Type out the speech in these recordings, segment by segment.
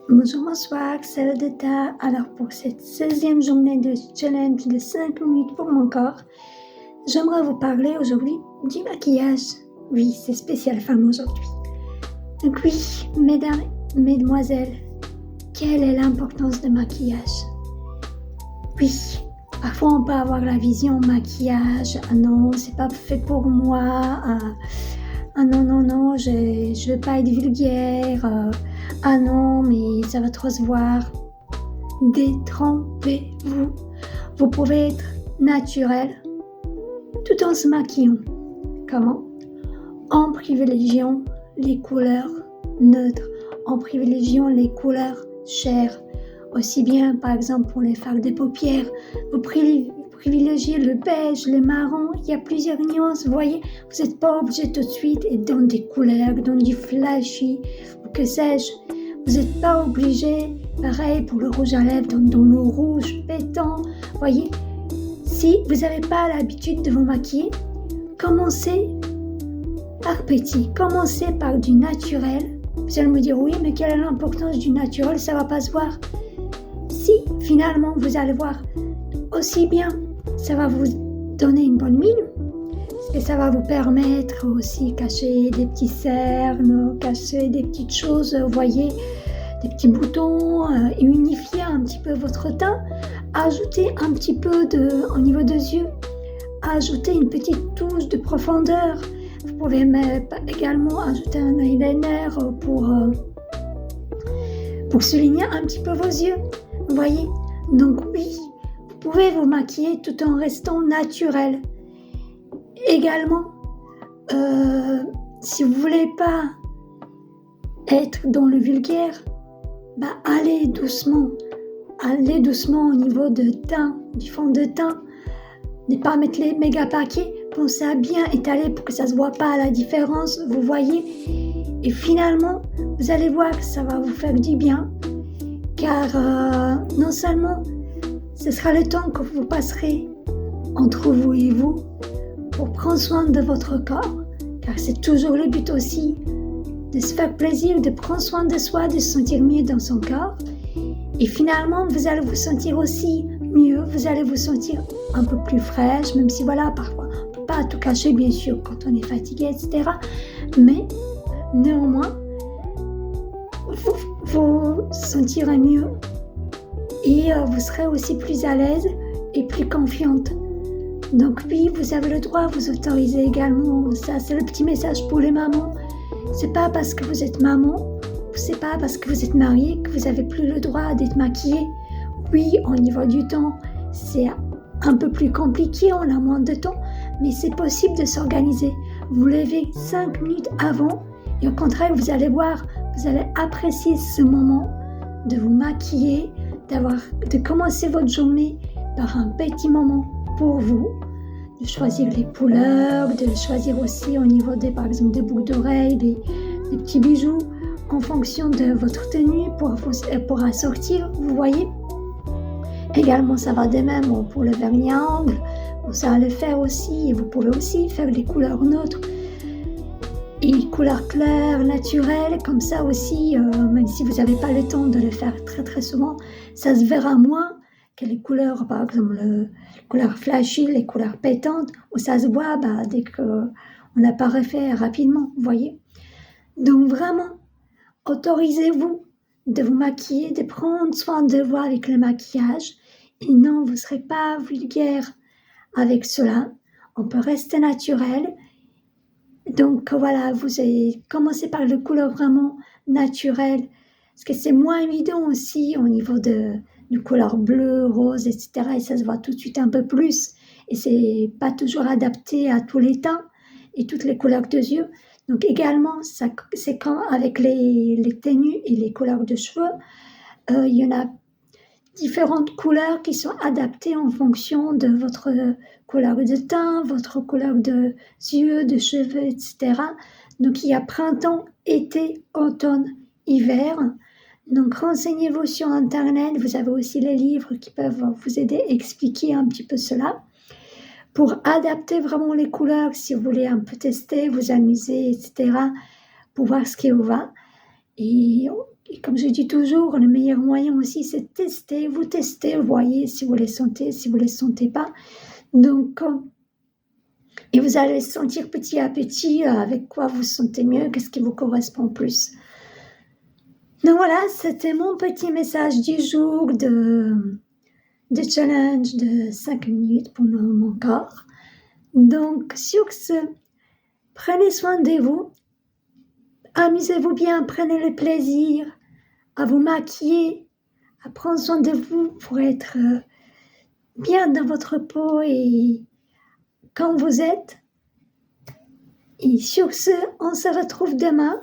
Bonjour, bonsoir, c'est Odetta. Alors pour cette 16e journée de challenge de 5 minutes pour mon corps, j'aimerais vous parler aujourd'hui du maquillage. Oui, c'est spécial femme aujourd'hui. Donc oui, mesdames, mesdemoiselles, quelle est l'importance du maquillage? Oui, parfois on peut avoir la vision maquillage, ah non, c'est pas fait pour moi, ah non, je veux pas être vulgaire, ah non, mais ça va trop se voir. Détrompez-vous. Vous pouvez être naturel tout en se maquillant. Comment? En privilégiant les couleurs neutres, en privilégiant les couleurs chères. Aussi bien, par exemple, pour les fards de paupières, vous privilégiez le beige, le marron, il y a plusieurs nuances, vous voyez, vous n'êtes pas obligé tout de suite d'être dans des couleurs, dans du flashy, ou que sais-je. Vous n'êtes pas obligé, pareil pour le rouge à lèvres, dans le rouge pétant, vous voyez. Si vous n'avez pas l'habitude de vous maquiller, commencez par petit, commencez par du naturel. Vous allez me dire, oui, mais quelle est l'importance du naturel, ça ne va pas se voir. Si finalement vous allez voir, aussi bien ça va vous donner une bonne mine et ça va vous permettre aussi cacher des petits cernes, cacher des petites choses, vous voyez, des petits boutons, unifier un petit peu votre teint, ajouter un petit peu au niveau des yeux, ajouter une petite touche de profondeur. Vous pouvez également ajouter un eyeliner pour souligner un petit peu vos yeux. Vous voyez? Donc oui, vous pouvez vous maquiller tout en restant naturel. Également, si vous ne voulez pas être dans le vulgaire, allez doucement au niveau de teint, du fond de teint. Ne pas mettre les méga paquets, pensez à bien étaler pour que ça ne se voit pas la différence, vous voyez. Et finalement, vous allez voir que ça va vous faire du bien. Car non seulement ce sera le temps que vous passerez entre vous et vous pour prendre soin de votre corps, car c'est toujours le but aussi de se faire plaisir, de prendre soin de soi, de se sentir mieux dans son corps. Et finalement, vous allez vous sentir aussi mieux, vous allez vous sentir un peu plus fraîche, même si voilà, parfois, on ne peut pas tout cacher bien sûr quand on est fatigué, etc. Mais néanmoins, vous sentirez mieux et vous serez aussi plus à l'aise et plus confiante. Donc oui, vous avez le droit, vous autorisez également, ça c'est le petit message pour les mamans. C'est pas parce que vous êtes maman, c'est pas parce que vous êtes mariée que vous avez plus le droit d'être maquillée. Oui, au niveau du temps, c'est un peu plus compliqué, on a moins de temps, mais c'est possible de s'organiser. Vous levez 5 minutes avant et au contraire, vous allez voir, vous allez apprécier ce moment de vous maquiller, de commencer votre journée par un petit moment pour vous, de choisir les couleurs, de choisir aussi au niveau par exemple des boucles d'oreilles, des petits bijoux en fonction de votre tenue pour assortir, vous voyez. Également, ça va de même pour le vernis à ongles, ça va le faire aussi, et vous pouvez aussi faire des couleurs neutres et couleurs claires, naturelles, comme ça aussi, même si vous n'avez pas le temps de le faire très très souvent, ça se verra moins que les couleurs, par exemple les couleurs flashy, les couleurs pétantes, où ça se voit dès qu'on l'a pas refait rapidement, vous voyez. Donc vraiment, autorisez-vous de vous maquiller, de prendre soin de vous avec le maquillage, et non, vous ne serez pas vulgaire avec cela, on peut rester naturel. Donc voilà, vous avez commencé par les couleurs vraiment naturelles, parce que c'est moins évident aussi au niveau de couleurs bleues, roses, etc. Et ça se voit tout de suite un peu plus. Et c'est pas toujours adapté à tous les teints et toutes les couleurs de yeux. Donc également, c'est quand avec les tenues et les couleurs de cheveux, il y en a différentes couleurs qui sont adaptées en fonction de votre couleur de teint, votre couleur de yeux, de cheveux, etc. Donc il y a printemps, été, automne, hiver. Donc renseignez-vous sur Internet, vous avez aussi les livres qui peuvent vous aider à expliquer un petit peu cela. Pour adapter vraiment les couleurs, si vous voulez un peu tester, vous amuser, etc., pour voir ce qui vous va. Et Et comme je dis toujours, le meilleur moyen aussi, c'est de tester. Vous testez, vous voyez si vous les sentez, si vous les sentez pas. Donc, et vous allez sentir petit à petit avec quoi vous sentez mieux, qu'est-ce qui vous correspond plus. Donc voilà, c'était mon petit message du jour de challenge de 5 minutes pour mon corps. Donc, sur ce, prenez soin de vous, amusez-vous bien, prenez le plaisir à vous maquiller, à prendre soin de vous pour être bien dans votre peau et quand vous êtes. Et sur ce, on se retrouve demain.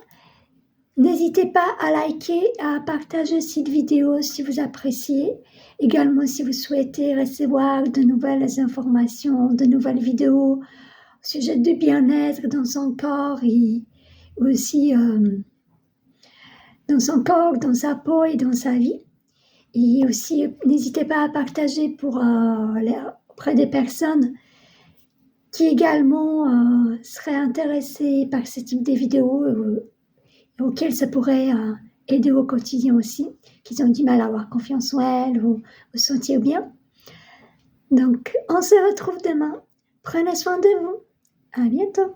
N'hésitez pas à liker, à partager cette vidéo si vous appréciez. Également, si vous souhaitez recevoir de nouvelles informations, de nouvelles vidéos au sujet du bien-être dans son corps et aussi dans son corps, dans sa peau et dans sa vie. Et aussi, n'hésitez pas à partager auprès des personnes qui également seraient intéressées par ce type de vidéos auxquelles ça pourrait aider au quotidien aussi, qui ont du mal à avoir confiance en elles ou se sentir bien. Donc, on se retrouve demain. Prenez soin de vous. À bientôt.